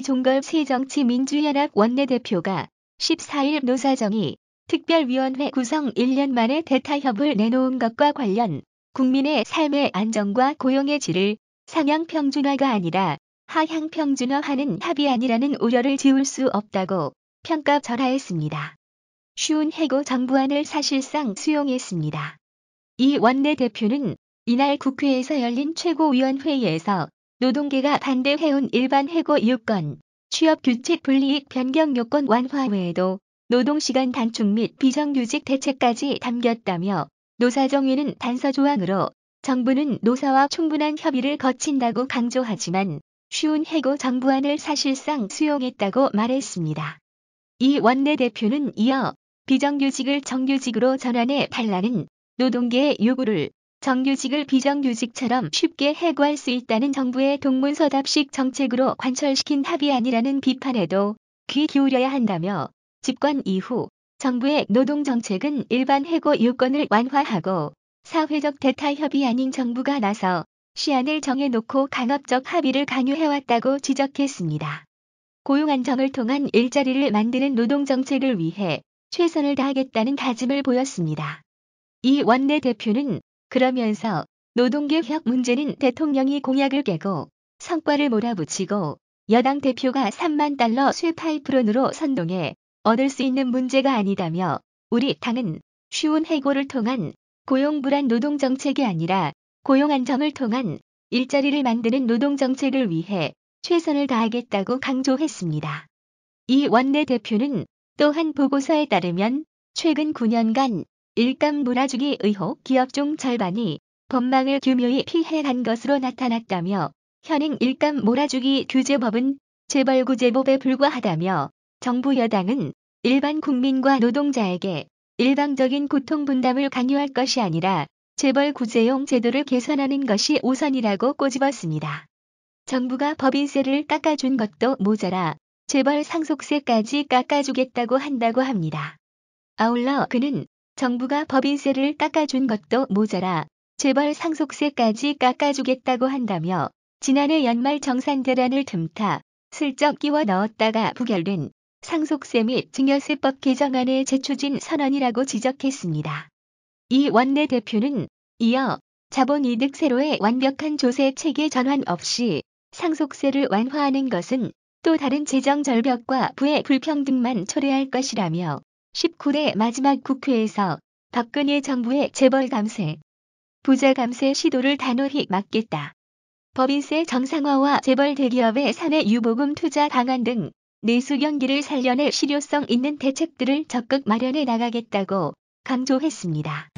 이종걸 새정치민주연합 원내대표가 14일 노사정의 특별위원회 구성 1년 만에 대타협을 내놓은 것과 관련 국민의 삶의 안정과 고용의 질을 상향평준화가 아니라 하향평준화하는 합의안이라는 우려를 지울 수 없다고 평가절하했습니다. 쉬운 해고 정부안을 사실상 수용했습니다. 이 원내대표는 이날 국회에서 열린 최고위원회의에서 노동계가 반대해온 일반 해고 요건, 취업규칙 불이익 변경 요건 완화 외에도 노동시간 단축 및 비정규직 대책까지 담겼다며 노사정의는 단서조항으로 정부는 노사와 충분한 협의를 거친다고 강조하지만 쉬운 해고 정부안을 사실상 수용했다고 말했습니다. 이 원내대표는 이어 비정규직을 정규직으로 전환해 달라는 노동계의 요구를 정규직을 비정규직처럼 쉽게 해고할 수 있다는 정부의 동문서답식 정책으로 관철시킨 합의안이라는 비판에도 귀 기울여야 한다며 집권 이후 정부의 노동정책은 일반 해고 요건을 완화하고 사회적 대타협이 아닌 정부가 나서 시안을 정해놓고 강압적 합의를 강요해왔다고 지적했습니다. 고용 안정을 통한 일자리를 만드는 노동정책을 위해 최선을 다하겠다는 다짐을 보였습니다. 이 원내대표는 그러면서 노동개혁 문제는 대통령이 공약을 깨고 성과를 몰아붙이고 여당 대표가 3만 달러 쇠파이프론으로 선동해 얻을 수 있는 문제가 아니다며 우리 당은 쉬운 해고를 통한 고용불안 노동정책이 아니라 고용 안정을 통한 일자리를 만드는 노동정책을 위해 최선을 다하겠다고 강조했습니다. 이 원내대표는 또한 보고서에 따르면 최근 9년간 일감 몰아주기 의혹 기업 중 절반이 법망을 교묘히 피해간 것으로 나타났다며 현행 일감 몰아주기 규제법은 재벌구제법에 불과하다며 정부 여당은 일반 국민과 노동자에게 일방적인 고통 분담을 강요할 것이 아니라 재벌구제용 제도를 개선하는 것이 우선이라고 꼬집었습니다. 정부가 법인세를 깎아준 것도 모자라 재벌 상속세까지 깎아주겠다고 한다고 합니다. 아울러 그는 정부가 법인세를 깎아준 것도 모자라 재벌 상속세까지 깎아주겠다고 한다며 지난해 연말 정산 대란을 틈타 슬쩍 끼워 넣었다가 부결된 상속세 및 증여세법 개정안의 재추진 선언이라고 지적했습니다. 이 원내대표는 이어 자본이득세로의 완벽한 조세 체계 전환 없이 상속세를 완화하는 것은 또 다른 재정 절벽과 부의 불평등만 초래할 것이라며 19대 마지막 국회에서 박근혜 정부의 재벌 감세, 부자 감세 시도를 단호히 막겠다. 법인세 정상화와 재벌 대기업의 사내 유보금 투자 방안 등 내수 경기를 살려낼 실효성 있는 대책들을 적극 마련해 나가겠다고 강조했습니다.